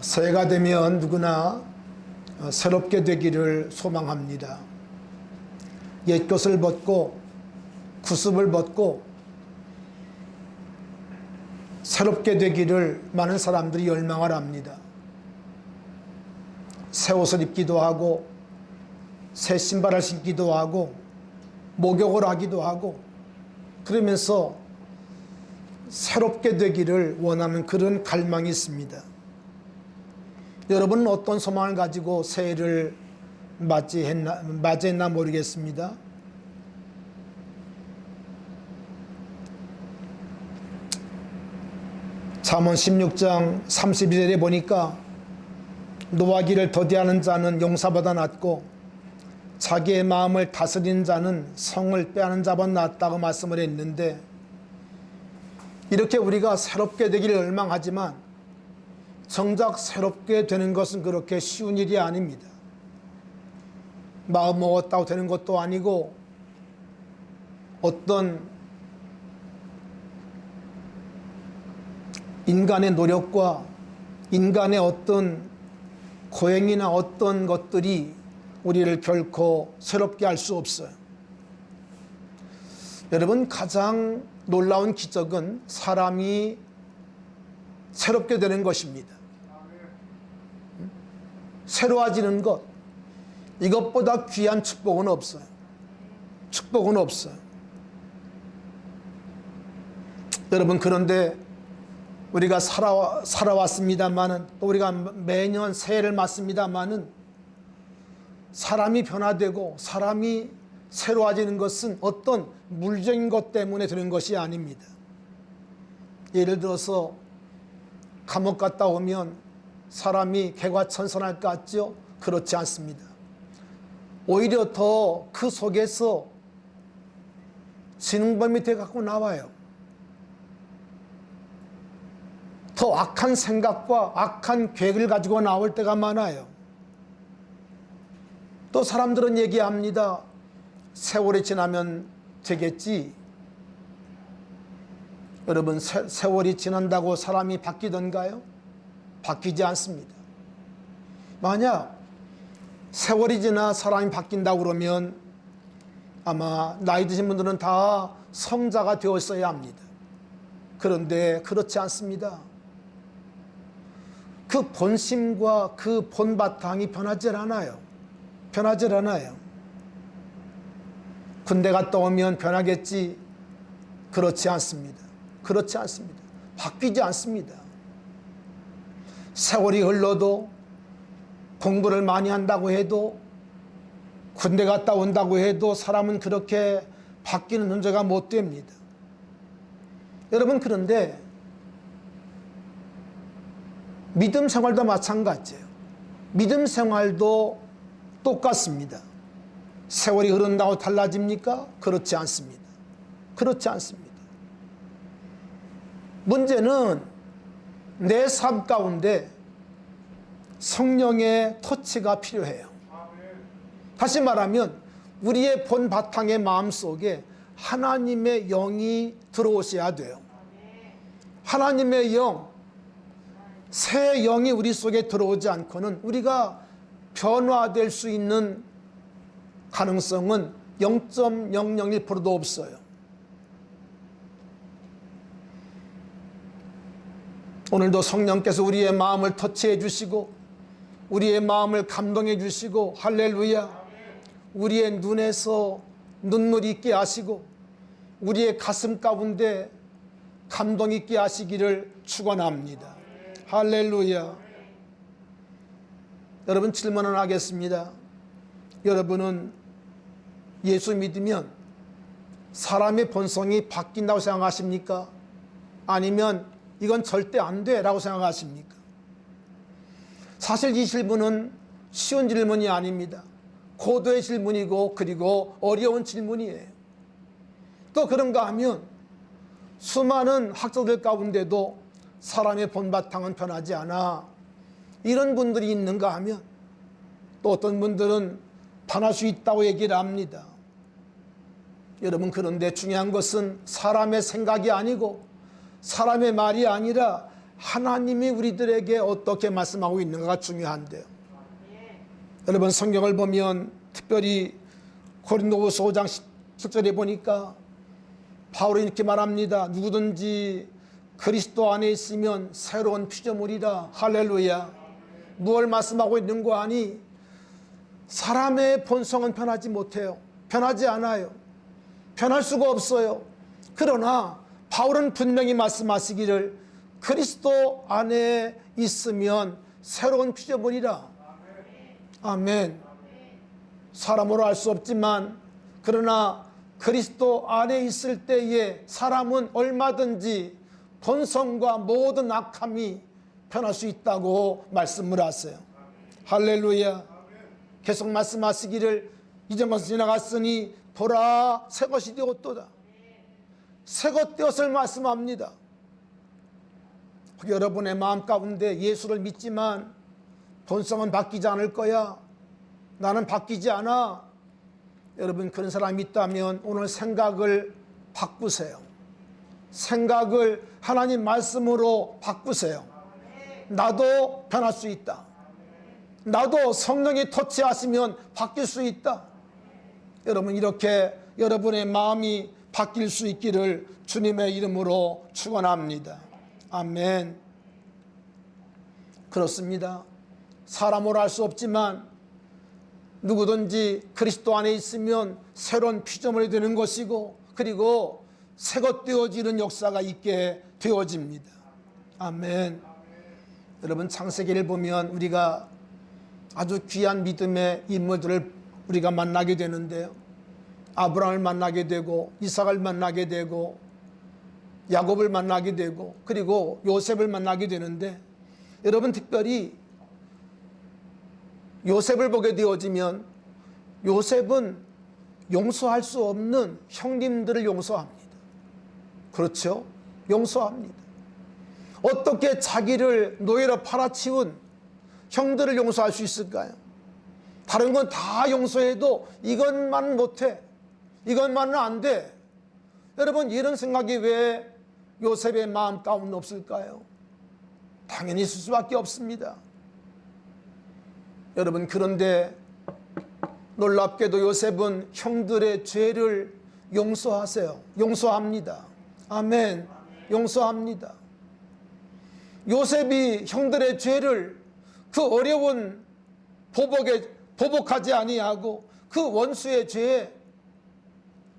새해가 되면 누구나 새롭게 되기를 소망합니다. 옛 것을 벗고 구습을 벗고 새롭게 되기를 많은 사람들이 열망을 합니다. 새 옷을 입기도 하고 새 신발을 신기도 하고 목욕을 하기도 하고 그러면서 새롭게 되기를 원하는 그런 갈망이 있습니다. 여러분은 어떤 소망을 가지고 새해를 맞이했나 모르겠습니다. 잠언 16장 31절에 보니까 노하기를 더디하는 자는 용사보다 낫고 자기의 마음을 다스리는 자는 성을 빼앗는 자보다 낫다고 말씀을 했는데, 이렇게 우리가 새롭게 되기를 열망하지만 정작 새롭게 되는 것은 그렇게 쉬운 일이 아닙니다. 마음 먹었다고 되는 것도 아니고 어떤 인간의 노력과 인간의 어떤 고행이나 어떤 것들이 우리를 결코 새롭게 할 수 없어요. 여러분, 가장 놀라운 기적은 사람이 새롭게 되는 것입니다. 새로워지는 것, 이것보다 귀한 축복은 없어요. 축복은 없어요. 여러분, 그런데 우리가 살아왔습니다마는, 또 우리가 매년 새해를 맞습니다마는, 사람이 변화되고 사람이 새로워지는 것은 어떤 물적인 것 때문에 되는 것이 아닙니다. 예를 들어서 감옥 갔다 오면 사람이 개과천선할 것 같죠? 그렇지 않습니다. 오히려 더 그 속에서 진흥범이 돼 갖고 나와요. 더 악한 생각과 악한 계획을 가지고 나올 때가 많아요. 또 사람들은 얘기합니다. 세월이 지나면 되겠지. 여러분, 세월이 지난다고 사람이 바뀌던가요? 바뀌지 않습니다. 만약 세월이 지나 사람이 바뀐다고 그러면 아마 나이 드신 분들은 다 성자가 되었어야 합니다. 그런데 그렇지 않습니다. 그 본심과 그 본바탕이 변하질 않아요. 변하질 않아요. 군대 갔다 오면 변하겠지? 그렇지 않습니다. 그렇지 않습니다. 바뀌지 않습니다. 세월이 흘러도, 공부를 많이 한다고 해도, 군대 갔다 온다고 해도 사람은 그렇게 바뀌는 존재가 못 됩니다. 여러분, 그런데 믿음 생활도 마찬가지예요. 믿음 생활도 똑같습니다. 세월이 흐른다고 달라집니까? 그렇지 않습니다. 그렇지 않습니다. 문제는 내 삶 가운데 성령의 터치가 필요해요. 다시 말하면 우리의 본 바탕의 마음속에 하나님의 영이 들어오셔야 돼요. 하나님의 영, 새 영이 우리 속에 들어오지 않고는 우리가 변화될 수 있는 가능성은 0.001%도 없어요. 오늘도 성령께서 우리의 마음을 터치해 주시고 우리의 마음을 감동해 주시고, 할렐루야, 우리의 눈에서 눈물이 있게 하시고 우리의 가슴 가운데 감동이 있게 하시기를 축원합니다. 할렐루야. 여러분, 질문을 하겠습니다. 여러분은 예수 믿으면 사람의 본성이 바뀐다고 생각하십니까? 아니면 이건 절대 안 돼 라고 생각하십니까? 사실 이 질문은 쉬운 질문이 아닙니다. 고도의 질문이고 그리고 어려운 질문이에요. 또 그런가 하면 수많은 학자들 가운데도 사람의 본바탕은 변하지 않아, 이런 분들이 있는가 하면 또 어떤 분들은 변할 수 있다고 얘기를 합니다. 여러분, 그런데 중요한 것은 사람의 생각이 아니고 사람의 말이 아니라 하나님이 우리들에게 어떻게 말씀하고 있는가가 중요한데요. 여러분 성경을 보면 특별히 고린도후서 5장 7절에 보니까 바울이 이렇게 말합니다. 누구든지 그리스도 안에 있으면 새로운 피조물이라. 할렐루야. 무엇을 말씀하고 있는 거 아니? 사람의 본성은 변하지 못해요. 변하지 않아요. 변할 수가 없어요. 그러나 바울은 분명히 말씀하시기를 그리스도 안에 있으면 새로운 피조물이라. 아멘. 사람으로 알 수 없지만 그러나 그리스도 안에 있을 때에 사람은 얼마든지 본성과 모든 악함이 변할 수 있다고 말씀을 하세요. 할렐루야. 계속 말씀하시기를 이전 것은 지나갔으니 보라 새 것이 되었도다. 새 것 되었을 말씀합니다. 여러분의 마음 가운데 예수를 믿지만 본성은 바뀌지 않을 거야. 나는 바뀌지 않아. 여러분 그런 사람이 있다면 오늘 생각을 바꾸세요. 생각을 하나님 말씀으로 바꾸세요. 나도 변할 수 있다. 나도 성령이 터치하시면 바뀔 수 있다. 여러분 이렇게 여러분의 마음이 바뀔 수 있기를 주님의 이름으로 축원합니다. 아멘. 그렇습니다. 사람으로 알 수 없지만 누구든지 그리스도 안에 있으면 새로운 피조물이 되는 것이고 그리고 새것 되어지는 역사가 있게 되어집니다. 아멘. 여러분 창세기를 보면 우리가 아주 귀한 믿음의 인물들을 우리가 만나게 되는데요. 아브라함을 만나게 되고 이삭을 만나게 되고 야곱을 만나게 되고 그리고 요셉을 만나게 되는데 여러분 특별히 요셉을 보게 되어지면 요셉은 용서할 수 없는 형님들을 용서합니다. 그렇죠? 용서합니다. 어떻게 자기를 노예로 팔아치운 형들을 용서할 수 있을까요? 다른 건 다 용서해도 이것만은 못해. 이것만은 안 돼. 여러분 이런 생각이 왜 요셉의 마음 가운데 없을까요? 당연히 있을 수밖에 없습니다. 여러분 그런데 놀랍게도 요셉은 형들의 죄를 용서하세요. 용서합니다. 아멘. 용서합니다. 요셉이 형들의 죄를 그 어려운 보복하지 아니하고 그 원수의 죄에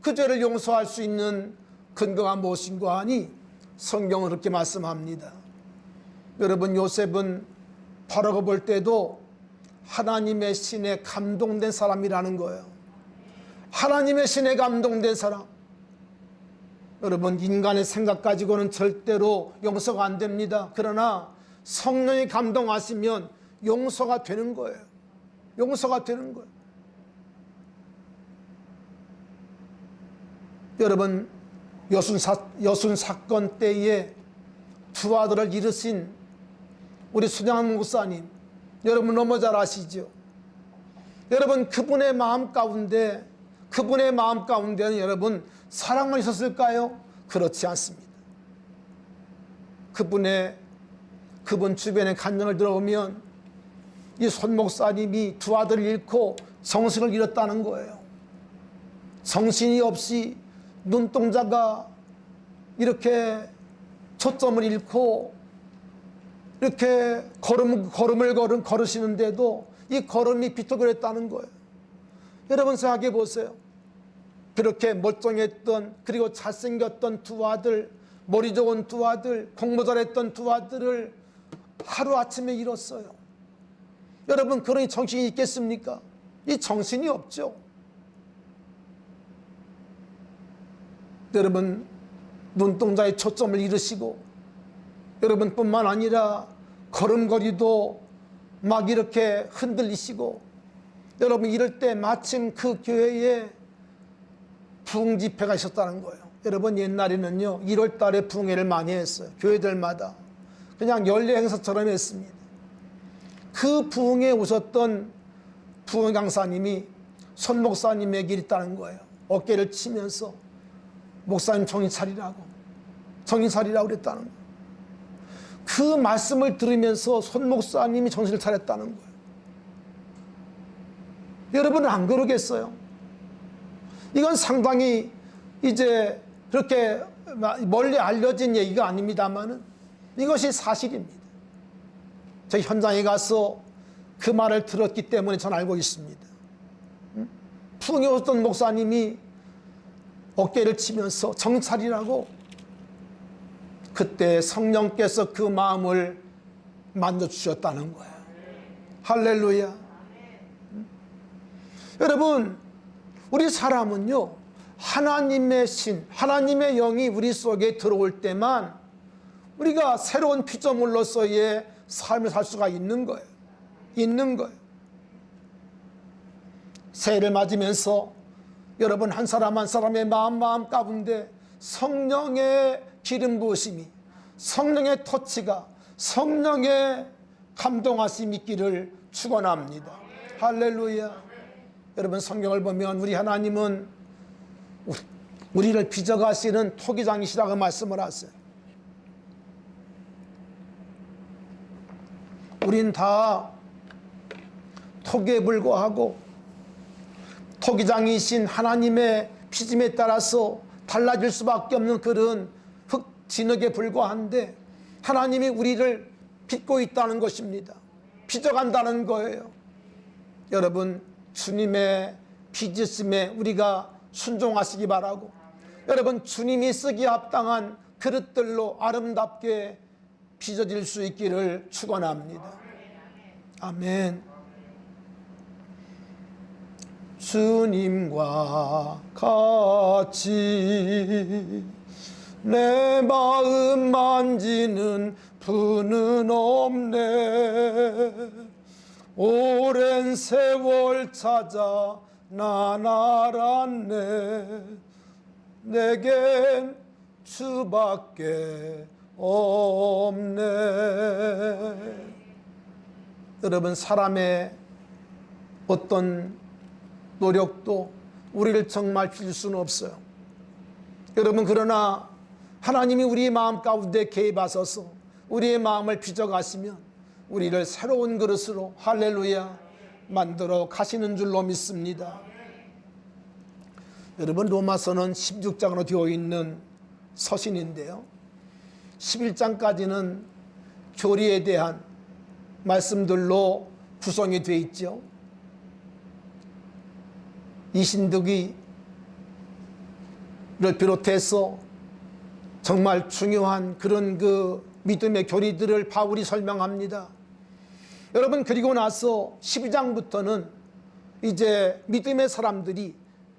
그 죄를 용서할 수 있는 근거가 무엇인가 하니 성경은 그렇게 말씀합니다. 여러분 요셉은 바라고 볼 때도 하나님의 신에 감동된 사람이라는 거예요. 하나님의 신에 감동된 사람. 여러분 인간의 생각 가지고는 절대로 용서가 안 됩니다. 그러나 성령이 감동하시면 용서가 되는 거예요. 용서가 되는 거예요. 여러분 여순 사건 때에 두 아들을 잃으신 우리 순양한 목사님 여러분 너무 잘 아시죠? 여러분 그분의 마음 가운데는 여러분 사랑만 있었을까요? 그렇지 않습니다. 그분 주변의 간증을 들어보면 이 손 목사님이 두 아들을 잃고 정신을 잃었다는 거예요. 정신이 없이 눈동자가 이렇게 초점을 잃고 이렇게 걸음을 걸으시는데도 이 걸음이 비틀거렸다는 거예요. 여러분 생각해 보세요. 그렇게 멀쩡했던 그리고 잘생겼던 두 아들, 머리 좋은 두 아들, 공부 잘했던 두 아들을 하루아침에 잃었어요. 여러분 그러니 정신이 있겠습니까? 이 정신이 없죠. 여러분 눈동자에 초점을 잃으시고 여러분 뿐만 아니라 걸음걸이도 막 이렇게 흔들리시고 여러분 이럴 때 마침 그 교회에 부흥 집회가 있었다는 거예요. 여러분 옛날에는요 1월 달에 부흥회를 많이 했어요. 교회들마다 그냥 연례 행사처럼 했습니다. 그 부흥회에 오셨던 부흥 강사님이 손 목사님에게 있다는 거예요. 어깨를 치면서 목사님 정신 차리라고 그랬다는 거예요. 그 말씀을 들으면서 손 목사님이 정신을 차렸다는 거예요. 여러분은 안 그러겠어요? 이건 상당히 이제 그렇게 멀리 알려진 얘기가 아닙니다만은 이것이 사실입니다. 저 현장에 가서 그 말을 들었기 때문에 전 알고 있습니다. 풍요 어떤 목사님이 어깨를 치면서 정찰이라고, 그때 성령께서 그 마음을 만져주셨다는 거예요. 할렐루야. 여러분, 우리 사람은요, 하나님의 신, 하나님의 영이 우리 속에 들어올 때만 우리가 새로운 피조물로서의 삶을 살 수가 있는 거예요. 있는 거예요. 새해를 맞으면서 여러분 한 사람 한 사람의 마음 가운데 성령의 기름 부으심이, 성령의 터치가, 성령의 감동하심이 있기를 축원합니다. 할렐루야. 여러분, 성경을 보면 우리 하나님은 우리를 빚어가시는 토기장이시라고 말씀을 하세요. 우린 다 토기에 불과하고 토기장이신 하나님의 피짐에 따라서 달라질 수밖에 없는 그런 흙진흙에 불과한데, 하나님이 우리를 빚고 있다는 것입니다. 빚어간다는 거예요. 여러분, 주님의 빚으심에 우리가 순종하시기 바라고, 여러분, 주님이 쓰기 합당한 그릇들로 아름답게 빚어질 수 있기를 축원합니다. 아멘. 주님과 같이 내 마음 만지는 분은 없네. 오랜 세월 찾아 난 알았네. 내겐 주밖에 없네. 여러분, 사람의 어떤 노력도 우리를 정말 빚을 수는 없어요. 여러분, 그러나 하나님이 우리의 마음 가운데 개입하셔서 우리의 마음을 빚어가시면 우리를 새로운 그릇으로, 할렐루야, 만들어 가시는 줄로 믿습니다. 여러분, 로마서는 16장으로 되어 있는 서신인데요, 11장까지는 교리에 대한 말씀들로 구성이 되어 있죠. 이신득이를 비롯해서 정말 중요한 그런 그 믿음의 교리들을 바울이 설명합니다. 여러분, 그리고 나서 12장부터는 이제 믿음의 사람들이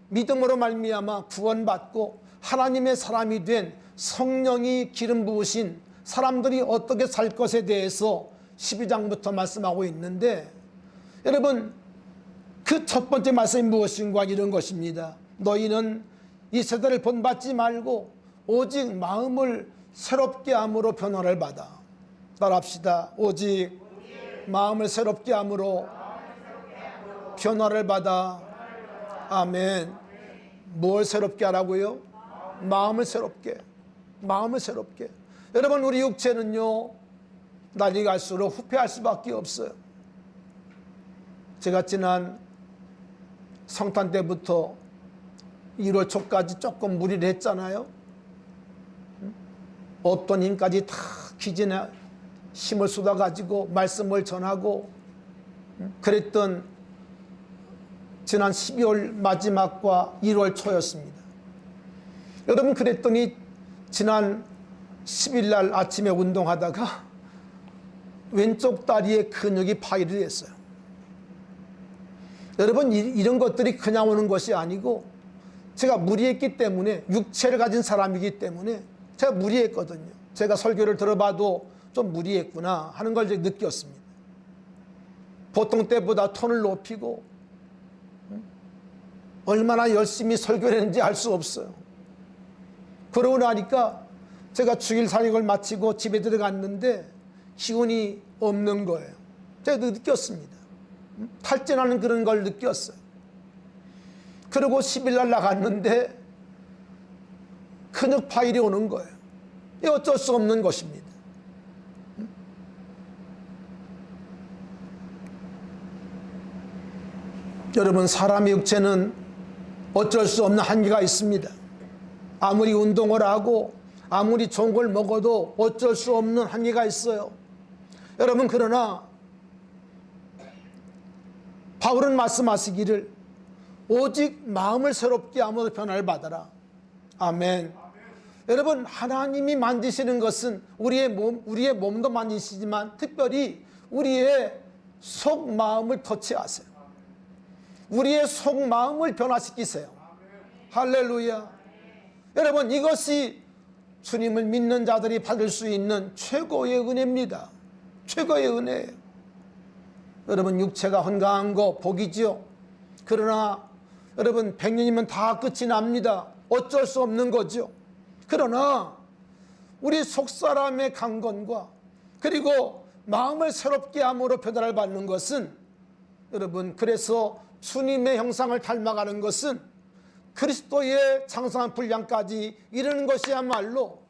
믿음으로 말미암아 구원받고 하나님의 사람이 된 성령이 기름 부으신 사람들이 어떻게 살 것에 대해서 12장부터 말씀하고 있는데, 여러분, 그 첫 번째 말씀이 무엇인가, 이런 것입니다. 너희는 이 세대를 본받지 말고 오직 마음을 새롭게 함으로 변화를 받아. 따라합시다. 오직 마음을 새롭게 함으로 변화를 받아. 아멘. 뭘 새롭게 하라고요? 마음을 새롭게. 마음을 새롭게. 여러분, 우리 육체는요, 날이 갈수록 후퇴할 수밖에 없어요. 제가 지난 성탄 때부터 1월 초까지 조금 무리를 했잖아요. 없던 힘까지 다 기진에 힘을 쏟아가지고 말씀을 전하고 그랬던 지난 12월 마지막과 1월 초였습니다. 여러분, 그랬더니 지난 10일 날 아침에 운동하다가 왼쪽 다리에 근육이 파열이 됐어요. 여러분, 이런 것들이 그냥 오는 것이 아니고, 제가 무리했기 때문에, 육체를 가진 사람이기 때문에 제가 무리했거든요. 제가 설교를 들어봐도 좀 무리했구나 하는 걸 이제 느꼈습니다. 보통 때보다 톤을 높이고 얼마나 열심히 설교를 했는지 알 수 없어요. 그러고 나니까 제가 주일 사역을 마치고 집에 들어갔는데 기운이 없는 거예요. 제가 느꼈습니다. 탈진하는 그런 걸 느꼈어요. 그리고 10일 날 나갔는데 근육 파열이 오는 거예요. 이 어쩔 수 없는 것입니다. 여러분, 사람의 육체는 어쩔 수 없는 한계가 있습니다. 아무리 운동을 하고 아무리 좋은 걸 먹어도 어쩔 수 없는 한계가 있어요. 여러분, 그러나 바울은 말씀하시기를 오직 마음을 새롭게 함으로 변화를 받아라. 아멘. 여러분, 하나님이 만드시는 것은 우리의 몸도 만드시지만 특별히 우리의 속마음을 터치하세요. 우리의 속마음을 변화시키세요. 할렐루야. 여러분, 이것이 주님을 믿는 자들이 받을 수 있는 최고의 은혜입니다. 최고의 은혜예요. 여러분, 육체가 건강한 거 복이지요. 그러나 여러분, 100년이면 다 끝이 납니다. 어쩔 수 없는 거죠. 그러나 우리 속사람의 강건과 그리고 마음을 새롭게 함으로 변화를 받는 것은, 여러분, 그래서 주님의 형상을 닮아가는 것은 그리스도의 장성한 분량까지 이르는 것이야말로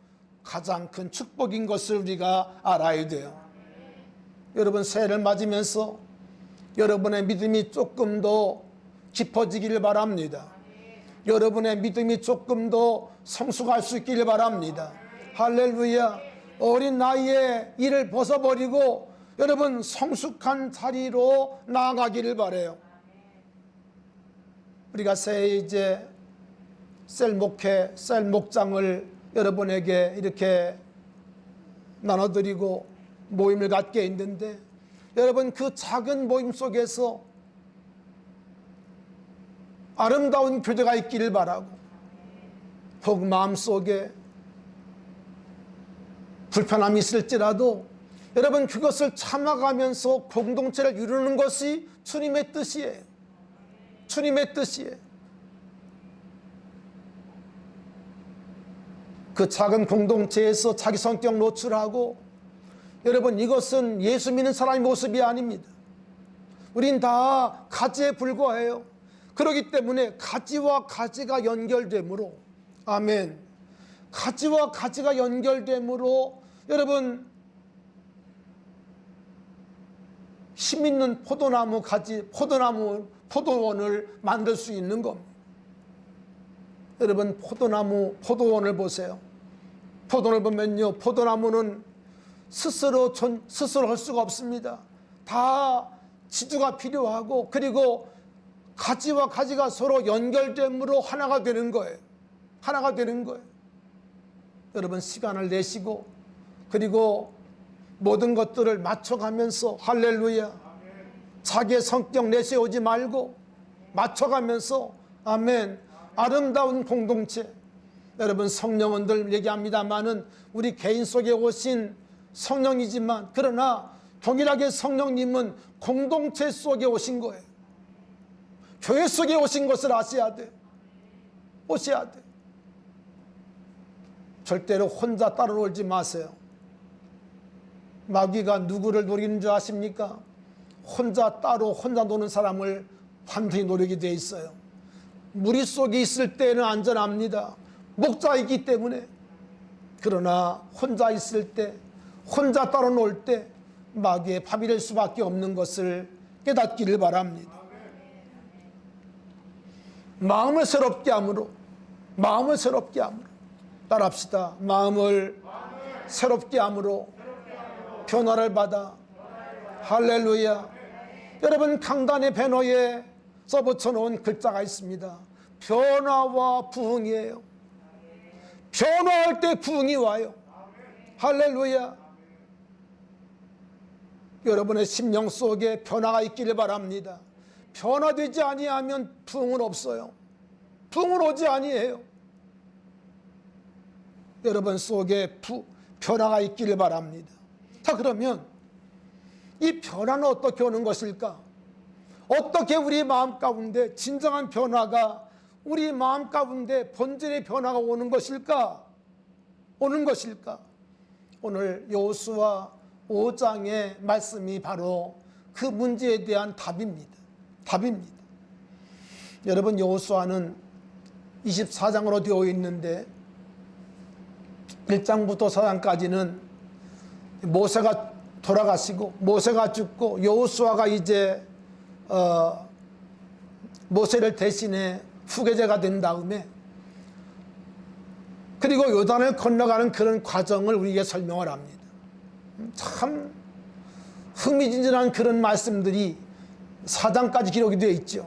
가장 큰 축복인 것을 우리가 알아야 돼요. 여러분, 새해를 맞으면서 여러분의 믿음이 조금 더 깊어지기를 바랍니다. 여러분의 믿음이 조금 더 성숙할 수 있기를 바랍니다. 할렐루야. 어린 나이에 이를 벗어버리고 여러분 성숙한 자리로 나아가기를 바라요. 우리가 새해 이제 셀 목회, 셀 목장을 여러분에게 이렇게 나눠드리고 모임을 갖게 했는데, 여러분, 그 작은 모임 속에서 아름다운 교제가 있기를 바라고, 혹 마음속에 불편함이 있을지라도 여러분 그것을 참아가면서 공동체를 이루는 것이 주님의 뜻이에요. 주님의 뜻이에요. 그 작은 공동체에서 자기 성격 노출하고, 여러분, 이것은 예수 믿는 사람의 모습이 아닙니다. 우린 다 가지에 불과해요. 그렇기 때문에 가지와 가지가 연결되므로, 아멘, 가지와 가지가 연결되므로 여러분 힘 있는 포도나무 가지, 포도원을 만들 수 있는 겁니다. 여러분, 포도원을 보세요. 포도원을 보면요, 포도나무는 스스로 할 수가 없습니다. 다 지주가 필요하고, 그리고 가지와 가지가 서로 연결됨으로 하나가 되는 거예요. 하나가 되는 거예요. 여러분, 시간을 내시고 그리고 모든 것들을 맞춰가면서, 할렐루야, 자기의 성격 내세우지 말고 맞춰가면서, 아멘, 아름다운 공동체. 여러분, 성령원들 얘기합니다마는 우리 개인 속에 오신 성령이지만, 그러나 동일하게 성령님은 공동체 속에 오신 거예요. 교회 속에 오신 것을 아셔야 돼. 오셔야 돼. 절대로 혼자 따로 놀지 마세요. 마귀가 누구를 노리는 줄 아십니까? 혼자 노는 사람을 반드시 노리게 돼 있어요. 무리 속에 있을 때는 안전합니다. 목자이기 때문에. 그러나 혼자 있을 때, 혼자 따로 놀 때 마귀의 밥이 될 수밖에 없는 것을 깨닫기를 바랍니다. 마음을 새롭게 함으로 따라합시다. 마음을 새롭게 함으로 변화를 받아. 할렐루야. 여러분, 강단의 배너에 써붙여 놓은 글자가 있습니다. 변화와 부흥이에요. 변화할 때 부흥이 와요. 할렐루야. 여러분의 심령 속에 변화가 있기를 바랍니다. 변화되지 아니하면 부흥은 없어요. 부흥은 오지 아니해요. 여러분 속에 변화가 있기를 바랍니다. 자, 그러면 이 변화는 어떻게 오는 것일까? 어떻게 우리 마음 가운데 진정한 변화가, 우리 마음 가운데 본질의 변화가 오는 것일까? 오늘 여호수아 5장의 말씀이 바로 그 문제에 대한 답입니다. 여러분, 여호수아는 24장으로 되어 있는데 1장부터 4장까지는 모세가 돌아가시고, 모세가 죽고 여호수아가 이제 모세를 대신해 후계자가 된 다음에 그리고 요단을 건너가는 그런 과정을 우리에게 설명을 합니다. 참 흥미진진한 그런 말씀들이 4장까지 기록이 되어 있죠.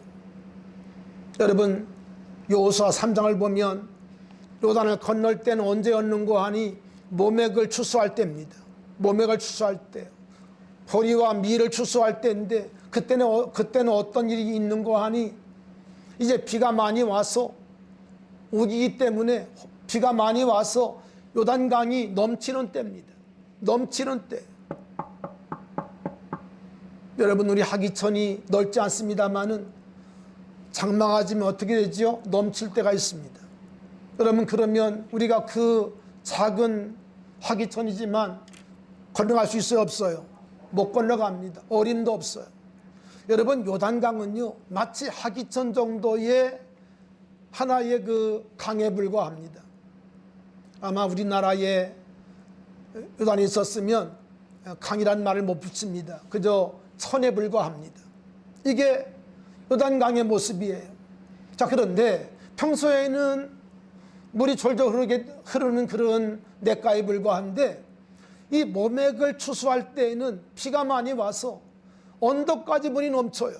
여러분 여호수아 3장을 보면 요단을 건널 때는 언제였는고 하니 모맥을 추수할 때입니다. 모맥을 추수할 때 보리와 밀을 추수할 때인데 그때는 어떤 일이 있는고 하니 이제 비가 많이 와서 우기기 때문에 비가 많이 와서 요단강이 넘치는 때입니다. 넘치는 때. 여러분 우리 하기천이 넓지 않습니다마는 장마가지면 어떻게 되죠? 넘칠 때가 있습니다. 여러분 그러면 우리가 그 작은 하기천이지만 건너갈 수 있어요? 없어요? 못 건너갑니다. 어림도 없어요. 여러분 요단강은요 마치 하기천 정도의 하나의 그 강에 불과합니다. 아마 우리나라에 요단이 있었으면 강이란 말을 못 붙입니다. 그저 천에 불과합니다. 이게 요단강의 모습이에요. 자, 그런데 평소에는 물이 졸졸 흐르는 그런 냇가에 불과한데 이 모맥을 추수할 때에는 비가 많이 와서 언덕까지 물이 넘쳐요.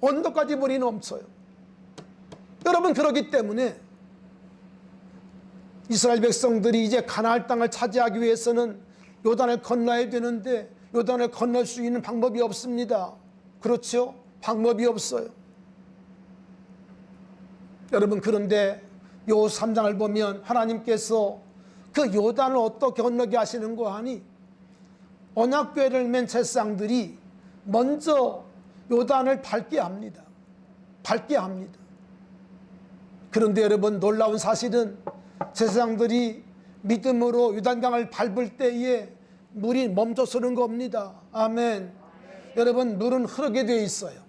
언덕까지 물이 넘쳐요. 여러분 그렇기 때문에 이스라엘 백성들이 이제 가나안 땅을 차지하기 위해서는 요단을 건너야 되는데 요단을 건널 수 있는 방법이 없습니다. 그렇죠? 방법이 없어요. 여러분 그런데 요 3장을 보면 하나님께서 그 요단을 어떻게 건너게 하시는고 하니 언약궤를 맨 제사장들이 먼저 요단을 밟게 합니다. 밟게 합니다. 그런데 여러분 놀라운 사실은 제사장들이 믿음으로 요단강을 밟을 때에 물이 멈춰서는 겁니다. 아멘. 여러분 물은 흐르게 되어 있어요.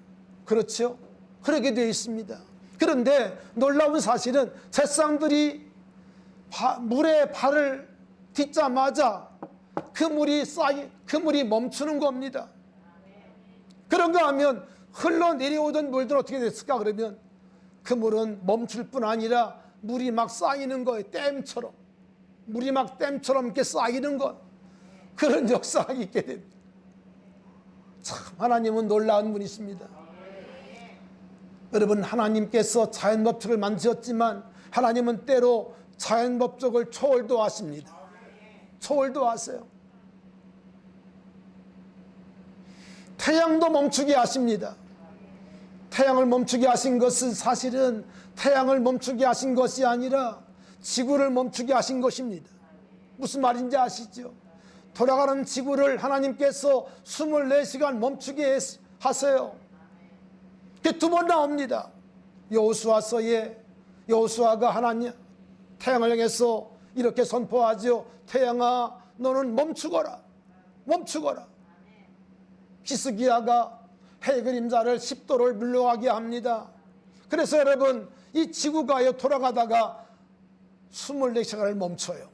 그렇죠? 흐르게 되어 있습니다. 그런데 놀라운 사실은 제사장들이 물에 발을 딛자마자 그 물이 멈추는 겁니다. 그런가 하면 흘러내려오던 물들은 어떻게 됐을까? 그러면 그 물은 멈출 뿐 아니라 물이 막 쌓이는 거예요. 댐처럼. 물이 막 댐처럼 이렇게 쌓이는 것. 그런 역사가 있게 됩니다. 참 하나님은 놀라운 분이십니다. 여러분 하나님께서 자연법칙을 만드셨지만 하나님은 때로 자연법칙을 초월도 하십니다. 초월도 하세요. 태양도 멈추게 하십니다. 태양을 멈추게 하신 것은 사실은 태양을 멈추게 하신 것이 아니라 지구를 멈추게 하신 것입니다. 무슨 말인지 아시죠? 돌아가는 지구를 하나님께서 24시간 멈추게 하세요. 그게 두 번 나옵니다. 여호수아서에 여호수아가 하나님 태양을 향해서 이렇게 선포하죠. 태양아 너는 멈추거라. 멈추거라. 히스기야가 해 그림자를 10도를 물러가게 합니다. 그래서 여러분 이 지구가 돌아가다가 24시간을 멈춰요.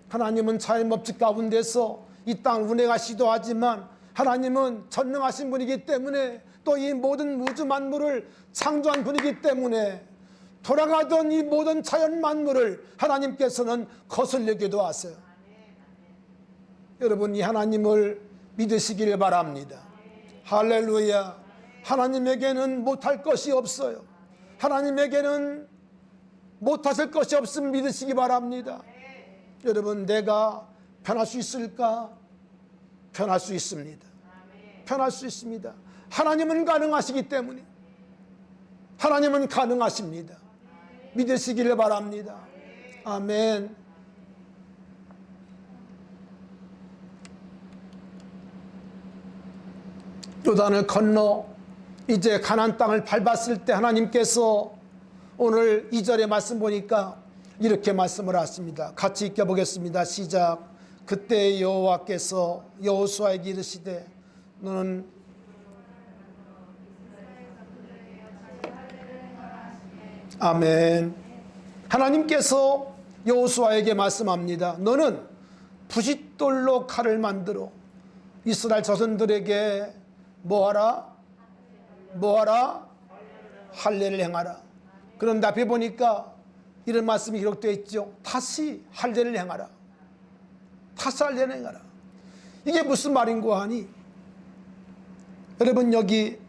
하나님은 자연법칙 가운데서 이 땅을 운행하시기도 하지만 하나님은 전능하신 분이기 때문에 또 이 모든 우주 만물을 창조한 분이기 때문에 돌아가던 이 모든 자연 만물을 하나님께서는 거슬리기도 하세요. 여러분 이 하나님을 믿으시길 바랍니다. 할렐루야. 하나님에게는 못할 것이 없어요. 하나님에게는 못하실 것이 없음 믿으시기 바랍니다. 여러분 내가 변할 수 있을까? 변할 수 있습니다. 변할 수 있습니다. 하나님은 가능하시기 때문에 하나님은 가능하십니다. 믿으시기를 바랍니다. 아멘. 요단을 건너 이제 가나안 땅을 밟았을 때 하나님께서 오늘 2절의 말씀 보니까 이렇게 말씀을 하십니다. 같이 읽어보겠습니다. 시작. 그때 여호와께서 여호수아에게 이르시되 너는 아멘. 하나님께서 여호수아에게 말씀합니다. 너는 부싯돌로 칼을 만들어 이스라엘 자손들에게 뭐하라? 뭐하라? 할례를 행하라. 그런데 앞에 보니까 이런 말씀이 기록되어 있죠. 다시 할례를 행하라. 다시 할례를 행하라. 이게 무슨 말인고 하니, 여러분 여기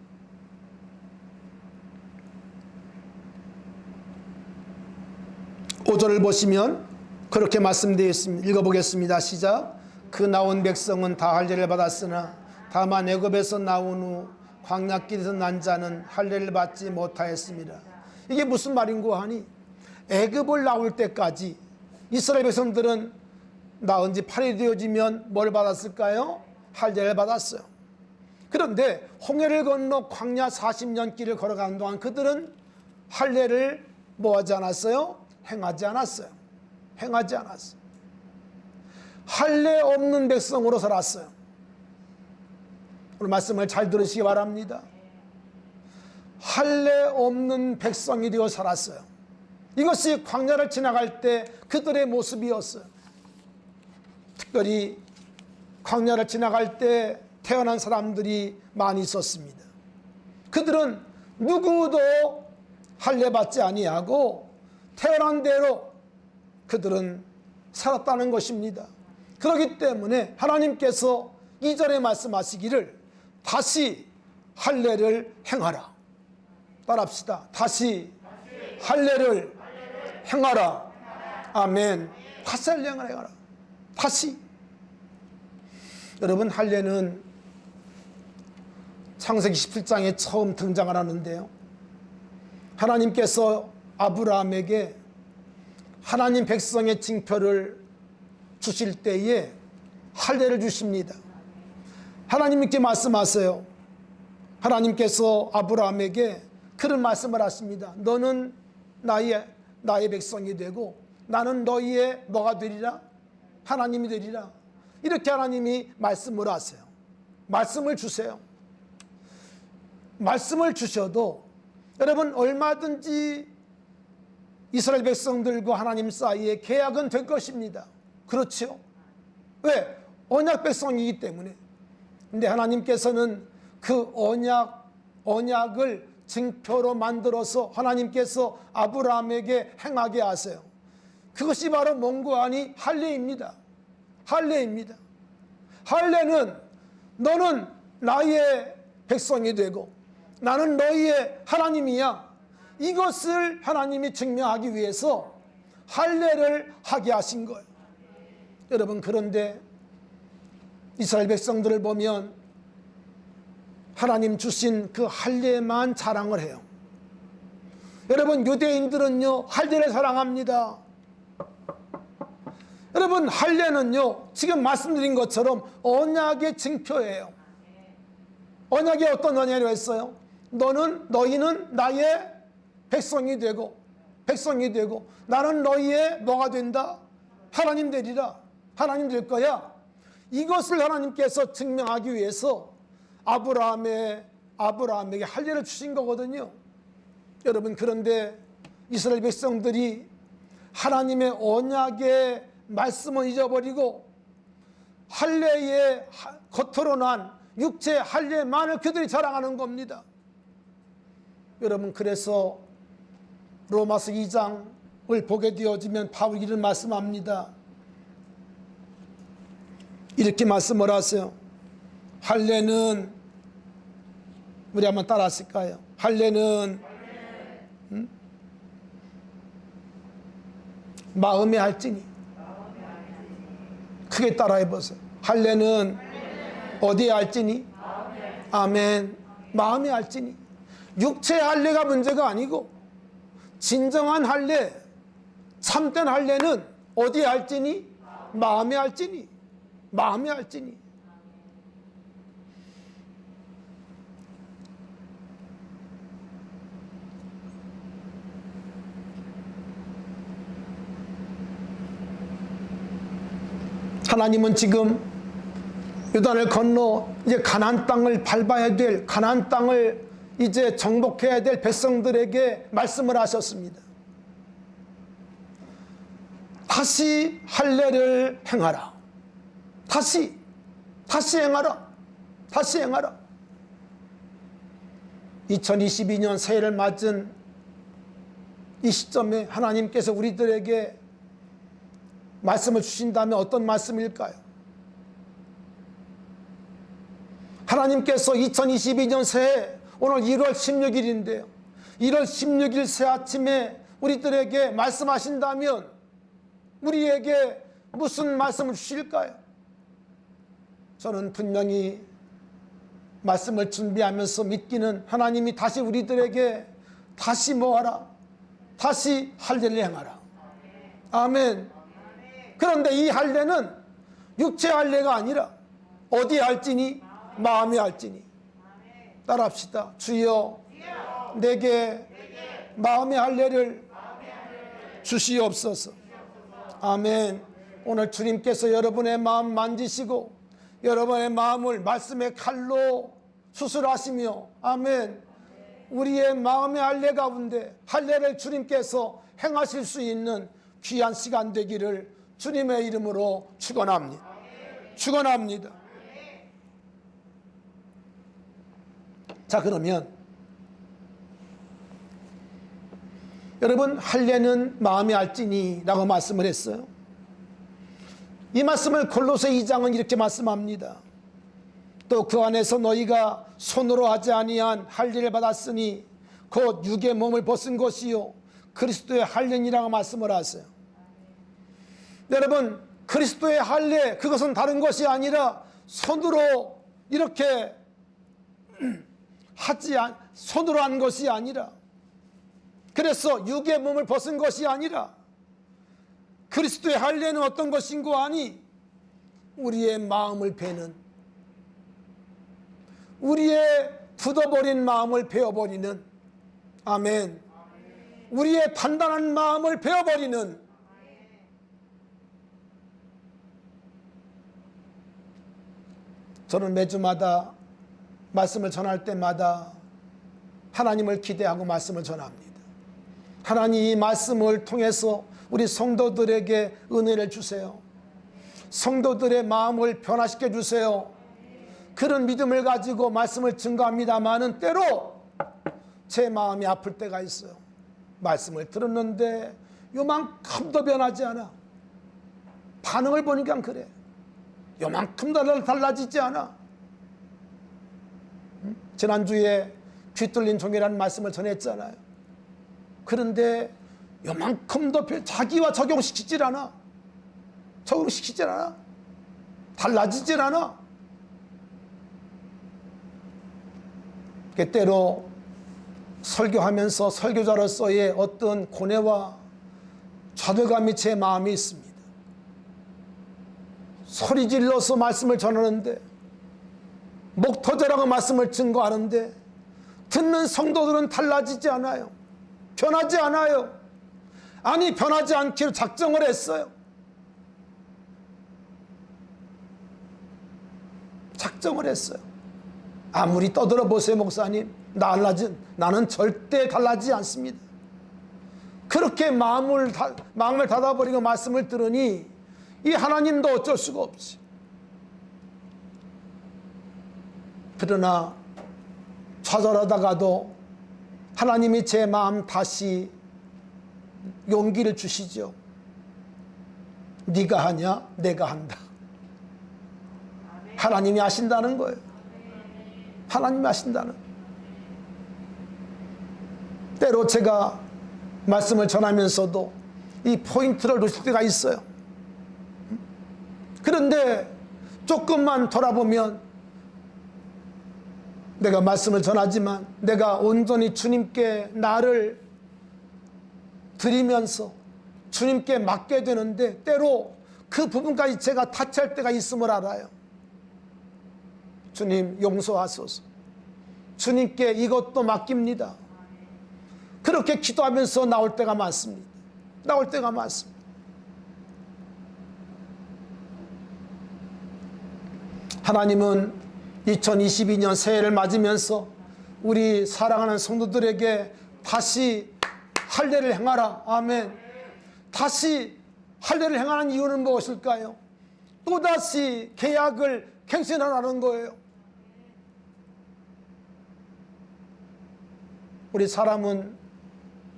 5절을 보시면 그렇게 말씀되어 있습니다. 읽어보겠습니다. 시작. 그 나온 백성은 다 할례를 받았으나 다만 애굽에서 나온 후 광야길에서 난 자는 할례를 받지 못하였습니다. 이게 무슨 말인고 하니, 애굽을 나올 때까지 이스라엘 백성들은 나은 지 8일이 되어지면 뭘 받았을까요? 할례를 받았어요. 그런데 홍해를 건너 광야 40년 길을 걸어가는 동안 그들은 할례를 뭐하지 않았어요? 행하지 않았어요. 행하지 않았어요. 할례 없는 백성으로 살았어요. 오늘 말씀을 잘 들으시기 바랍니다. 할례 없는 백성이 되어 살았어요. 이것이 광야를 지나갈 때 그들의 모습이었어요. 특별히 광야를 지나갈 때 태어난 사람들이 많이 있었습니다. 그들은 누구도 할례 받지 아니하고 태어난 대로 그들은 살았다는 것입니다. 그렇기 때문에 하나님께서 2절에 말씀하시기를 다시 할례를 행하라. 따라합시다. 다시 할례를 행하라. 아멘. 다시 할례를 행하라. 다시. 여러분, 할례는 창세기 17장에 처음 등장을 하는데요, 하나님께서 아브라함에게 하나님 백성의 징표를 주실 때에 할례를 주십니다. 하나님 이렇게 말씀하세요. 하나님께서 아브라함에게 그런 말씀을 하십니다. 너는 나의 백성이 되고 나는 너희의 뭐가 되리라? 하나님이 되리라. 이렇게 하나님이 말씀을 하세요. 말씀을 주세요. 말씀을 주셔도 여러분, 얼마든지 이스라엘 백성들과 하나님 사이에 계약은 될 것입니다. 그렇죠? 왜? 언약 백성이기 때문에. 근데 하나님께서는 그 언약을 징표로 만들어서 하나님께서 아브라함에게 행하게 하세요. 그것이 바로 뭔고 하니 할례입니다. 할례입니다. 할례는 너는 나의 백성이 되고 나는 너희의 하나님이야. 이것을 하나님이 증명하기 위해서 할례를 하게 하신 거예요. 여러분, 그런데 이스라엘 백성들을 보면 하나님 주신 그 할례만 자랑을 해요. 여러분, 유대인들은요 할례를 사랑합니다. 여러분, 할례는요 지금 말씀드린 것처럼 언약의 징표예요. 언약이 어떤 언약이라고 했어요? 너희는 나의 백성이 되고 나는 너희의 뭐가 된다? 하나님 되리라. 하나님 될 거야. 이것을 하나님께서 증명하기 위해서 아브라함에게 할례를 주신 거거든요. 여러분, 그런데 이스라엘 백성들이 하나님의 언약의 말씀을 잊어버리고 할례의 겉으로 난 육체의 할례만을 그들이 자랑하는 겁니다. 여러분, 그래서 로마서 2장을 보게 되어지면 바울이 이런 말씀합니다. 이렇게 말씀을 하세요. 할례는, 우리 한번 따라 하실까요? 할례는 마음에 할지니. 크게 따라해 보세요. 할례는 어디에 할지니? 아멘. 마음에 할지니. 육체의 할례가 문제가 아니고 진정한 할례, 참된 할례는 어디에 할지니? 마음에 할지니. 마음에 할지니. 하나님은 지금 요단을 건너 이제 가나안 땅을 밟아야 될, 가나안 땅을 이제 정복해야 될 백성들에게 말씀을 하셨습니다. 다시 할례를 행하라. 다시 행하라. 다시 행하라. 2022년 새해를 맞은 이 시점에 하나님께서 우리들에게 말씀을 주신다면 어떤 말씀일까요? 하나님께서 2022년 새해, 오늘 1월 16일인데요. 1월 16일 새 아침에 우리들에게 말씀하신다면 우리에게 무슨 말씀을 주실까요? 저는 분명히 말씀을 준비하면서 믿기는 하나님이 다시 우리들에게 다시 뭐하라? 다시 할례를 행하라. 아멘. 그런데 이 할례는 육체 할례가 아니라 어디에 할지니? 마음에 할지니. 따라합시다. 주여 내게 마음의 할례를 주시옵소서. 아멘. 오늘 주님께서 여러분의 마음 만지시고 여러분의 마음을 말씀의 칼로 수술하시며 아멘. 우리의 마음의 할례 가운데 할례를 주님께서 행하실 수 있는 귀한 시간 되기를 주님의 이름으로 축원합니다. 축원합니다. 자, 그러면 여러분, 할례는 마음에 알지니 라고 말씀을 했어요. 이 말씀을 골로새 2장은 이렇게 말씀합니다. 또 그 안에서 너희가 손으로 하지 아니한 할례를 받았으니 곧 육의 몸을 벗은 것이요 그리스도의 할례니라고 말씀을 하세요. 여러분, 그리스도의 할례, 그것은 다른 것이 아니라 손으로 이렇게 손으로 한 것이 아니라, 그래서 육의 몸을 벗은 것이 아니라 그리스도의 할례는 어떤 것인고 아니? 우리의 마음을 베는, 우리의 굳어버린 마음을 베어버리는, 아멘. 우리의 단단한 마음을 베어버리는, 저는 매주마다 말씀을 전할 때마다 하나님을 기대하고 말씀을 전합니다. 하나님, 이 말씀을 통해서 우리 성도들에게 은혜를 주세요. 성도들의 마음을 변화시켜 주세요. 그런 믿음을 가지고 말씀을 증거합니다마는 때로 제 마음이 아플 때가 있어요. 말씀을 들었는데 요만큼도 변하지 않아. 반응을 보니까 그래. 요만큼도 달라지지 않아. 지난주에 귀 뚫린 종이라는 말씀을 전했잖아요. 그런데 요만큼도 자기와 적용시키질 않아. 적용시키질 않아. 달라지질 않아. 때로 설교하면서 설교자로서의 어떤 고뇌와 좌절감이 제 마음에 있습니다. 소리 질러서 말씀을 전하는데, 목 터져라고 말씀을 증거하는데 듣는 성도들은 달라지지 않아요. 변하지 않아요. 아니, 변하지 않기로 작정을 했어요. 작정을 했어요. 아무리 떠들어 보세요, 목사님. 나는 절대 달라지지 않습니다. 그렇게 마음을 닫아버리고 말씀을 들으니 이 하나님도 어쩔 수가 없지. 그러나 좌절하다가도 하나님이 제 마음 다시 용기를 주시죠. 네가 하냐? 내가 한다. 하나님이 하신다는 거예요. 하나님이 하신다는. 때로 제가 말씀을 전하면서도 이 포인트를 놓칠 때가 있어요. 그런데 조금만 돌아보면 내가 말씀을 전하지만 내가 온전히 주님께 나를 드리면서 주님께 맡게 되는데 때로 그 부분까지 제가 타치할 때가 있음을 알아요. 주님 용서하소서. 주님께 이것도 맡깁니다. 그렇게 기도하면서 나올 때가 많습니다. 나올 때가 많습니다. 하나님은 2022년 새해를 맞으면서 우리 사랑하는 성도들에게 다시 할례를 행하라. 아멘. 다시 할례를 행하는 이유는 무엇일까요? 또다시 계약을 갱신하라는 거예요. 우리 사람은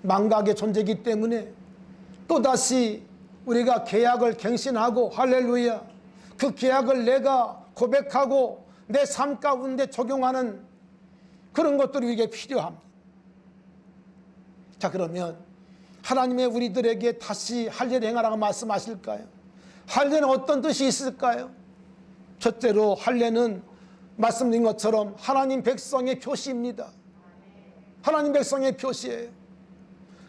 망각의 존재이기 때문에 또다시 우리가 계약을 갱신하고, 할렐루야, 그 계약을 내가 고백하고 내 삶 가운데 적용하는 그런 것들이 우리에게 필요합니다. 자, 그러면 하나님의 우리들에게 다시 할례를 행하라고 말씀하실까요? 할례는 어떤 뜻이 있을까요? 첫째로 할례는 말씀드린 것처럼 하나님 백성의 표시입니다. 하나님 백성의 표시예요.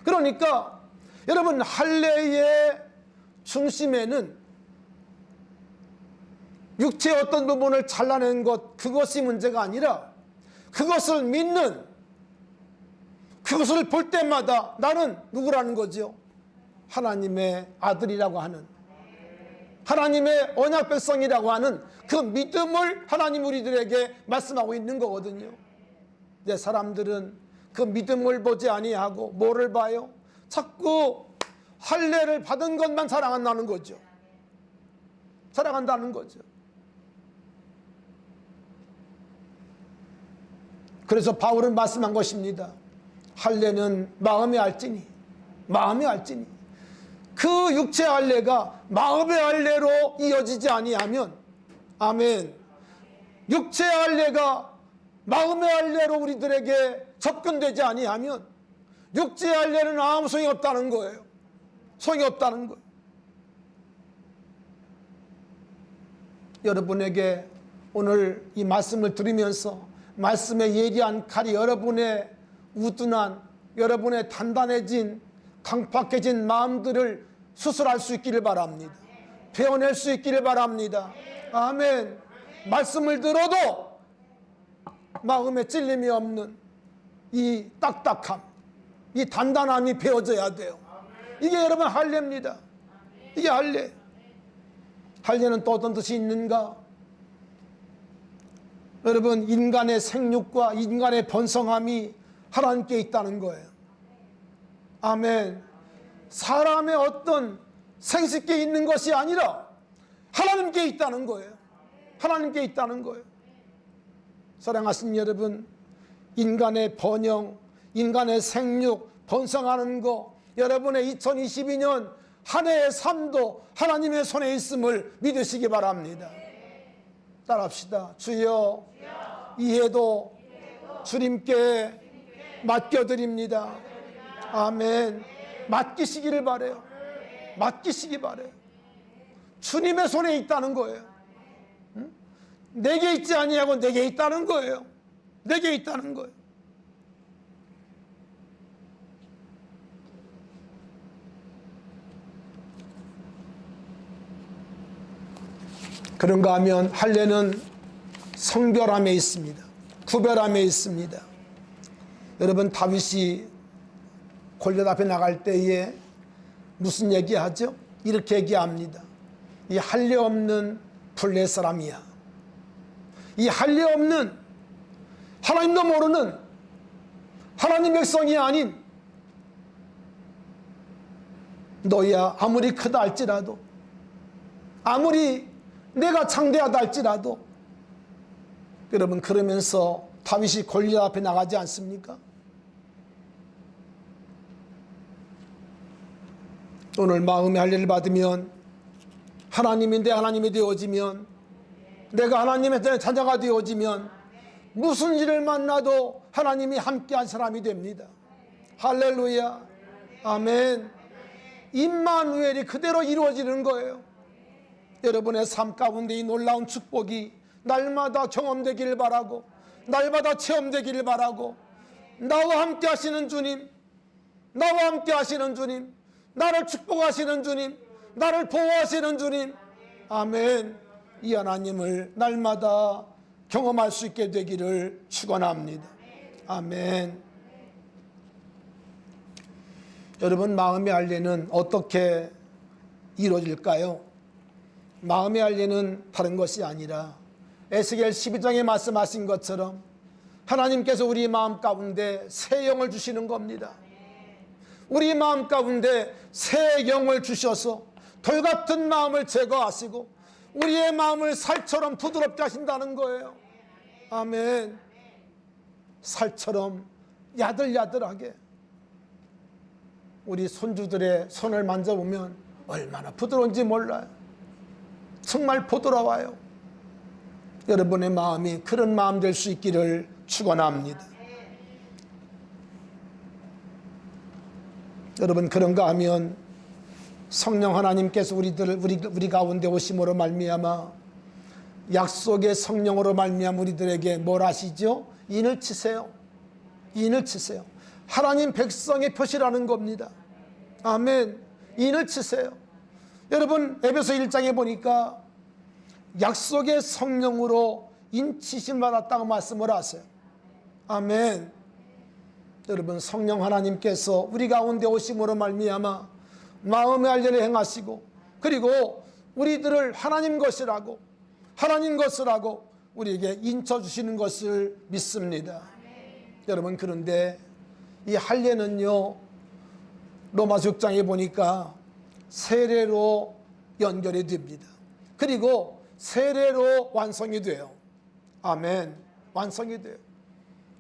그러니까 여러분, 할례의 중심에는 육체의 어떤 부분을 잘라낸 것, 그것이 문제가 아니라 그것을 믿는, 그것을 볼 때마다 나는 누구라는 거죠? 하나님의 아들이라고 하는, 하나님의 언약 백성이라고 하는 그 믿음을 하나님 우리들에게 말씀하고 있는 거거든요. 이제 사람들은 그 믿음을 보지 아니하고 뭐를 봐요? 자꾸 할례를 받은 것만 자랑한다는 거죠. 자랑한다는 거죠. 그래서 바울은 말씀한 것입니다. 할례는 마음의 알지니, 마음의 알지니. 그 육체의 할례가 마음의 할례로 이어지지 아니하면, 아멘, 육체의 할례가 마음의 할례로 우리들에게 접근되지 아니하면 육체의 할례는 아무 소용이 없다는 거예요. 소용이 없다는 거예요. 여러분에게 오늘 이 말씀을 들으면서 말씀의 예리한 칼이 여러분의 우둔한, 여러분의 단단해진, 강팍해진 마음들을 수술할 수 있기를 바랍니다. 베어낼 수 있기를 바랍니다. 아멘. 말씀을 들어도 마음에 찔림이 없는 이 딱딱함, 이 단단함이 베어져야 돼요. 이게 여러분 할례입니다. 이게 할례. 할례는 또 어떤 뜻이 있는가? 여러분, 인간의 생육과 인간의 번성함이 하나님께 있다는 거예요. 아멘. 사람의 어떤 생식기에 있는 것이 아니라 하나님께 있다는 거예요. 하나님께 있다는 거예요. 사랑하신 여러분, 인간의 번영, 인간의 생육, 번성하는 거, 여러분의 2022년 한 해의 삶도 하나님의 손에 있음을 믿으시기 바랍니다. 따라합시다. 주여, 이 해도 주님께 맡겨드립니다. 아멘. 맡기시기를 바래요. 맡기시기 바래요. 주님의 손에 있다는 거예요. 응? 내게 있지 아니하고 내게 있다는 거예요. 내게 있다는 거예요. 그런가 하면 할례는 성별함에 있습니다. 구별함에 있습니다. 여러분, 다윗이 골리앗 앞에 나갈 때에 무슨 얘기하죠? 이렇게 얘기합니다. 이 할례 없는 블레 사람이야. 이 할례 없는, 하나님도 모르는 하나님 백성이 아닌 너야 아무리 크다 할지라도, 아무리 내가 창대하다 할지라도, 여러분, 그러면서 다윗이 골리앗 앞에 나가지 않습니까? 오늘 마음의 할례를 받으면, 하나님이 내 하나님이 되어지면, 내가 하나님의 자녀가 되어지면 무슨 일을 만나도 하나님이 함께한 사람이 됩니다. 할렐루야. 아멘. 임마누엘이 그대로 이루어지는 거예요. 여러분의 삶 가운데 이 놀라운 축복이 날마다 경험되기를 바라고, 날마다 체험되기를 바라고, 나와 함께 하시는 주님, 나와 함께 하시는 주님, 나를 축복하시는 주님, 나를 보호하시는 주님, 아멘, 이 하나님을 날마다 경험할 수 있게 되기를 축원합니다. 아멘. 여러분, 마음의 할례는 어떻게 이루어질까요? 마음의 할례는 다른 것이 아니라 에스겔 12장에 말씀하신 것처럼 하나님께서 우리 마음 가운데 새 영을 주시는 겁니다. 우리 마음 가운데 새 영을 주셔서 돌같은 마음을 제거하시고 우리의 마음을 살처럼 부드럽게 하신다는 거예요. 아멘. 살처럼 야들야들하게 우리 손주들의 손을 만져보면 얼마나 부드러운지 몰라요. 정말 부드러워요. 여러분의 마음이 그런 마음 될 수 있기를 축원합니다. 여러분, 그런가 하면 성령 하나님께서 우리 가운데 오심으로 말미암아 약속의 성령으로 말미암아 우리들에게 뭘 하시죠? 인을 치세요. 인을 치세요. 하나님 백성의 표시라는 겁니다. 아멘. 인을 치세요. 여러분, 에베소 1장에 보니까 약속의 성령으로 인치심 받았다고 말씀을 하세요. 아멘. 여러분, 성령 하나님께서 우리 가운데 오심으로 말미암아 마음의 알례를 행하시고, 그리고 우리들을 하나님 것이라고 우리에게 인쳐주시는 것을 믿습니다. 여러분, 그런데 이 할례는요, 로마서 6장에 보니까 세례로 연결이 됩니다. 그리고 세례로 완성이 돼요. 아멘. 완성이 돼요.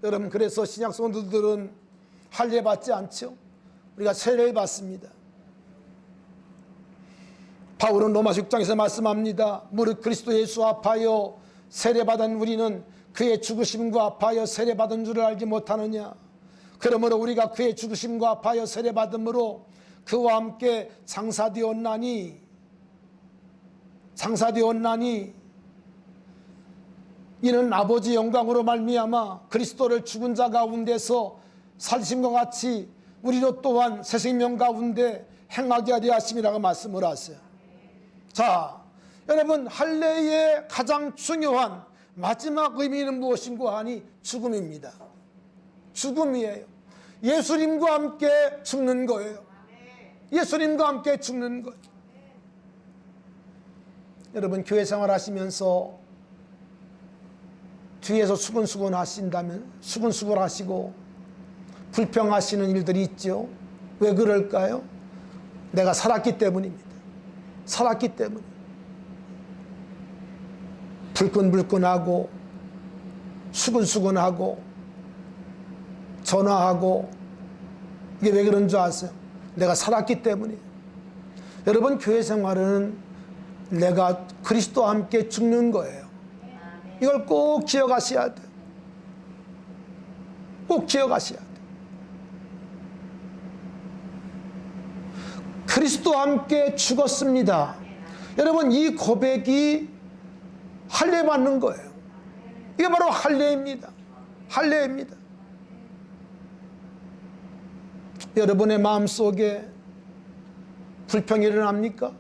여러분, 그래서 신약 성도들은 할례 받지 않죠? 우리가 세례를 받습니다. 바울은 로마서 6장에서 말씀합니다. 무릇 그리스도 예수 합하여 세례받은 우리는 그의 죽으심과 합하여 세례받은 줄을 알지 못하느냐. 그러므로 우리가 그의 죽으심과 합하여 세례받음으로 그와 함께 장사되었나니 이는 아버지 영광으로 말미암아 그리스도를 죽은 자 가운데서 살리심과 같이 우리도 또한 새 생명 가운데 행하게 하려 하심이라고 말씀을 하세요. 자, 여러분, 할례의 가장 중요한 마지막 의미는 무엇인가 하니 죽음입니다. 죽음이에요. 예수님과 함께 죽는 거예요. 예수님과 함께 죽는 거예요. 여러분, 교회 생활 하시면서 뒤에서 수근수근 하시고 불평하시는 일들이 있죠. 왜 그럴까요? 내가 살았기 때문입니다. 살았기 때문에 불끈불끈하고 수근수근하고 전화하고, 이게 왜 그런 줄 아세요? 내가 살았기 때문이에요. 여러분, 교회 생활은 내가 그리스도와 함께 죽는 거예요. 이걸 꼭 기억하셔야 돼요. 꼭 기억하셔야 돼요. 그리스도와 함께 죽었습니다. 여러분, 이 고백이 할례 받는 거예요. 이게 바로 할례입니다. 할례입니다. 여러분의 마음속에 불평이 일어납니까?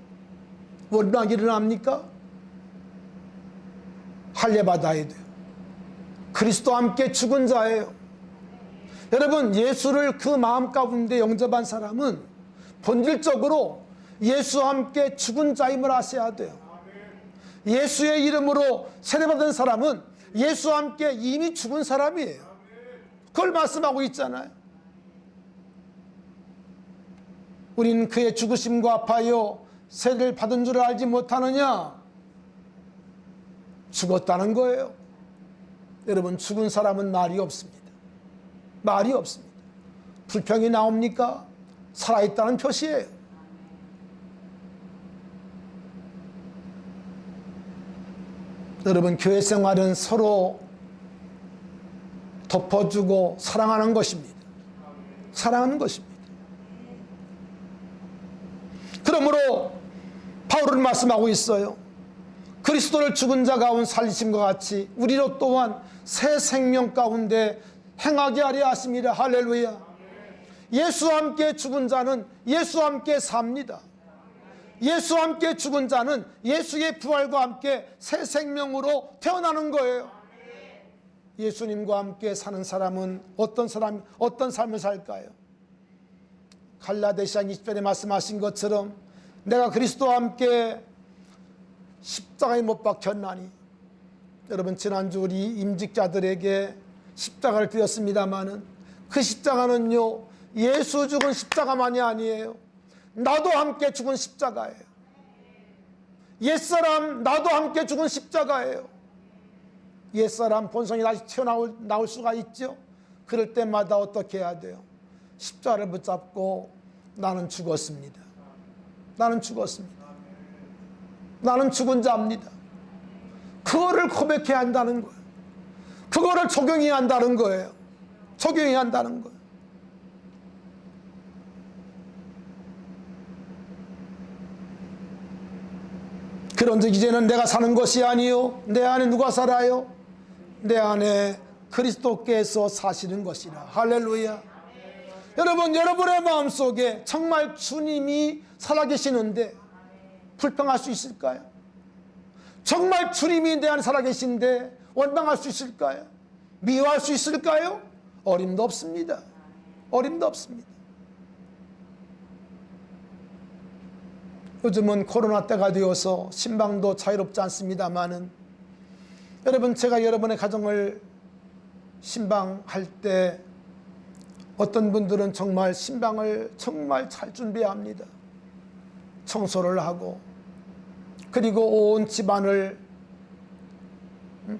원망이 일어납니까? 할례 받아야 돼요. 그리스도와 함께 죽은 자예요. 여러분, 예수를 그 마음 가운데 영접한 사람은 본질적으로 예수와 함께 죽은 자임을 아셔야 돼요. 예수의 이름으로 세례받은 사람은 예수와 함께 이미 죽은 사람이에요. 그걸 말씀하고 있잖아요. 우리는 그의 죽으심과 합하여 세례를 받은 줄을 알지 못하느냐? 죽었다는 거예요. 여러분, 죽은 사람은 말이 없습니다. 말이 없습니다. 불평이 나옵니까? 살아있다는 표시예요. 여러분, 교회 생활은 서로 덮어주고 사랑하는 것입니다. 사랑하는 것입니다. 그러므로 바울은 말씀하고 있어요. 그리스도를 죽은 자 가운데 살리심과 같이 우리로 또한 새 생명 가운데 행하게 하려 하심이라. 할렐루야. 예수와 함께 죽은 자는 예수와 함께 삽니다. 예수와 함께 죽은 자는 예수의 부활과 함께 새 생명으로 태어나는 거예요. 예수님과 함께 사는 사람은 어떤 삶을 살까요? 갈라디아 20절에 말씀하신 것처럼 내가 그리스도와 함께 십자가에 못 박혔나니. 여러분, 지난주 우리 임직자들에게 십자가를 드렸습니다마는 그 십자가는요, 예수 죽은 십자가만이 아니에요. 나도 함께 죽은 십자가예요. 옛사람 나도 함께 죽은 십자가예요. 옛사람 본성이 다시 튀어나올 수가 있죠. 그럴 때마다 어떻게 해야 돼요? 십자가를 붙잡고 나는 죽었습니다. 나는 죽었습니다. 나는 죽은 자입니다. 그거를 고백해야 한다는 거예요. 그거를 적용해야 한다는 거예요. 적용해야 한다는 거예요. 그런즉 이제는 내가 사는 것이 아니요 내 안에 누가 살아요? 내 안에 그리스도께서 사시는 것이라. 할렐루야. 여러분, 여러분의 마음속에 정말 주님이 살아계시는데 불평할 수 있을까요? 정말 주님이 내 안에 살아계신데 원망할 수 있을까요? 미워할 수 있을까요? 어림도 없습니다. 어림도 없습니다. 요즘은 코로나 때가 되어서 신방도 자유롭지 않습니다만은, 여러분, 제가 여러분의 가정을 신방할 때 어떤 분들은 정말 신방을 정말 잘 준비합니다. 청소를 하고, 그리고 온 집안을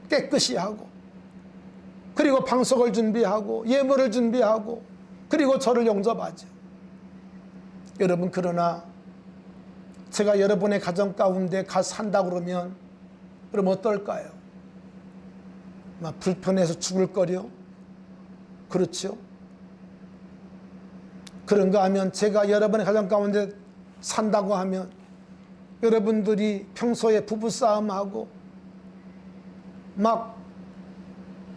깨끗이 하고, 그리고 방석을 준비하고, 예물을 준비하고, 그리고 저를 용접하죠. 여러분, 그러나 제가 여러분의 가정 가운데 가서 산다 그러면 그럼 어떨까요? 막 불편해서 죽을 거려? 그렇죠? 그런가 하면 제가 여러분의 가정 가운데 산다고 하면 여러분들이 평소에 부부싸움하고 막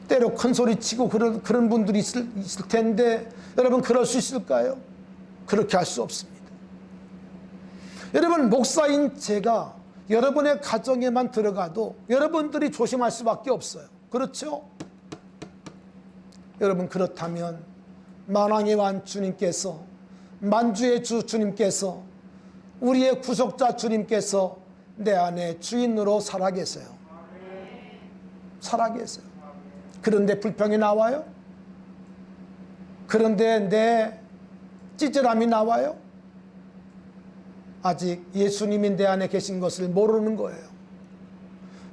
때로 큰소리 치고 그런 분들이 있을 텐데, 여러분 그럴 수 있을까요? 그렇게 할 수 없습니다. 여러분, 목사인 제가 여러분의 가정에만 들어가도 여러분들이 조심할 수밖에 없어요. 그렇죠? 여러분, 그렇다면 만왕의 왕 주님께서, 만주의 주 주님께서, 우리의 구속자 주님께서 내 안에 주인으로 살아계세요. 살아계세요. 그런데 불평이 나와요? 그런데 내 찌질함이 나와요? 아직 예수님이 내 안에 계신 것을 모르는 거예요.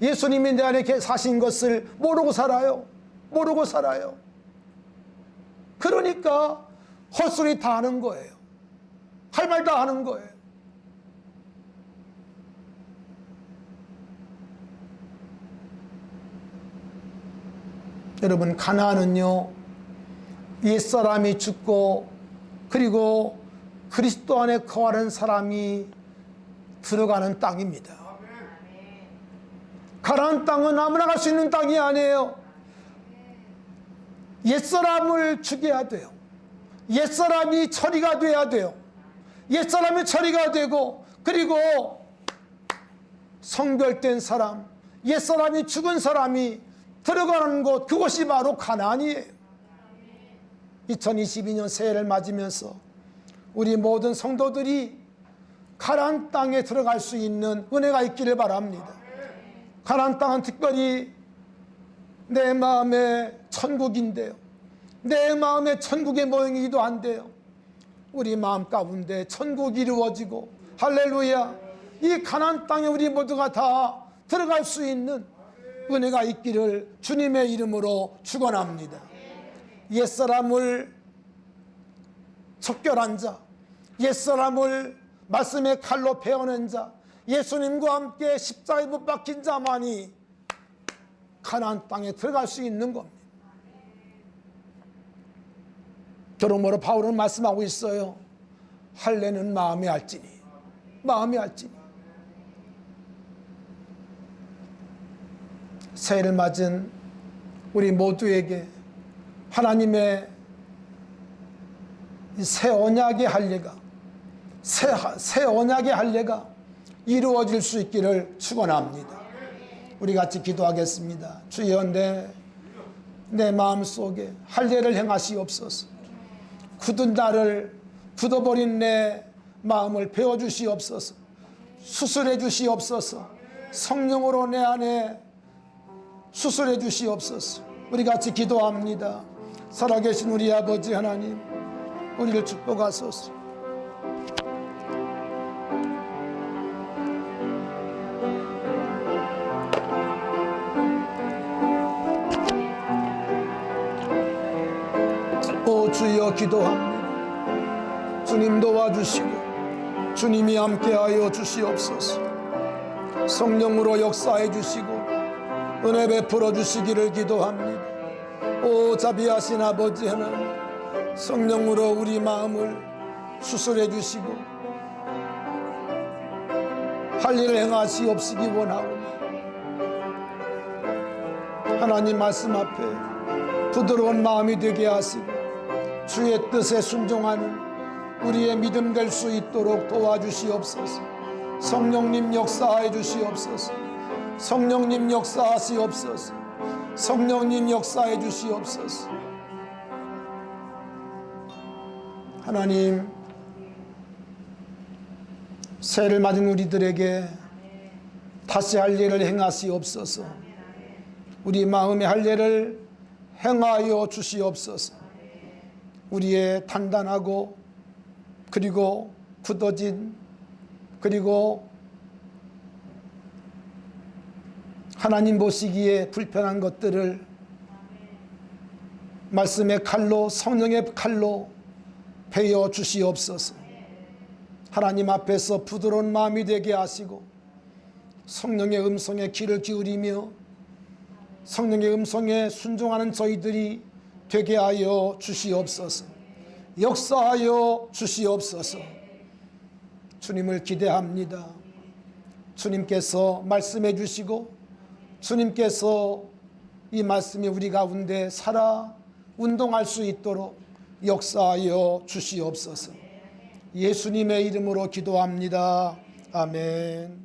예수님이 내 안에 사신 것을 모르고 살아요. 모르고 살아요. 그러니까 헛소리 다 하는 거예요. 할 말 다 하는 거예요. 여러분, 가나안은요, 옛사람이 죽고 그리고 그리스도 안에 거하는 사람이 들어가는 땅입니다. 가나안 땅은 아무나 갈 수 있는 땅이 아니에요. 옛사람을 죽여야 돼요. 옛사람이 처리가 돼야 돼요. 옛사람이 처리가 되고, 그리고 성별된 사람, 옛사람이 죽은 사람이 들어가는 곳, 그것이 바로 가나안이에요. 2022년 새해를 맞으면서 우리 모든 성도들이 가나안 땅에 들어갈 수 있는 은혜가 있기를 바랍니다. 가나안 땅은 특별히 내 마음의 천국인데요, 내 마음의 천국의 모형이기도 한데요, 우리 마음 가운데 천국이 이루어지고, 할렐루야, 이 가나안 땅에 우리 모두가 다 들어갈 수 있는 은혜가 있기를 주님의 이름으로 축원합니다. 옛사람을 척결한 자, 옛사람을 말씀의 칼로 베어낸 자, 예수님과 함께 십자가에 못 박힌 자만이 가나안 땅에 들어갈 수 있는 겁니다. 그러므로 바울은 말씀하고 있어요. 할례는 마음에 알지니, 마음에 알지니. 새해를 맞은 우리 모두에게 하나님의 새 언약의 할례가, 새 언약의 할례가 이루어질 수 있기를 축원합니다. 우리 같이 기도하겠습니다. 주여, 내 마음속에 할례를 행하시옵소서. 굳은 나를, 굳어버린 내 마음을 베어주시옵소서. 수술해 주시옵소서. 성령으로 내 안에 수술해 주시옵소서. 우리 같이 기도합니다. 살아계신 우리 아버지 하나님, 우리를 축복하소서. 주여 기도합니다. 주님 도와주시고 주님이 함께하여 주시옵소서. 성령으로 역사해 주시고 은혜 베풀어 주시기를 기도합니다. 오 자비하신 아버지 하나님, 성령으로 우리 마음을 수술해 주시고 할 일을 행하시옵시기 원하오니 하나님 말씀 앞에 부드러운 마음이 되게 하시고 주의 뜻에 순종하는 우리의 믿음 될 수 있도록 도와주시옵소서. 성령님 역사해 주시옵소서. 성령님 역사하시옵소서. 성령님 역사해 주시옵소서. 하나님, 새해를 맞은 우리들에게 다시 할 일을 행하시옵소서. 우리 마음의 할 일을 행하여 주시옵소서. 우리의 단단하고 그리고 굳어진 그리고 하나님 보시기에 불편한 것들을 말씀의 칼로, 성령의 칼로 베어 주시옵소서. 하나님 앞에서 부드러운 마음이 되게 하시고 성령의 음성에 귀를 기울이며 성령의 음성에 순종하는 저희들이 되게 하여 주시옵소서. 역사하여 주시옵소서. 주님을 기대합니다. 주님께서 말씀해 주시고 주님께서 이 말씀이 우리 가운데 살아 운동할 수 있도록 역사하여 주시옵소서. 예수님의 이름으로 기도합니다. 아멘.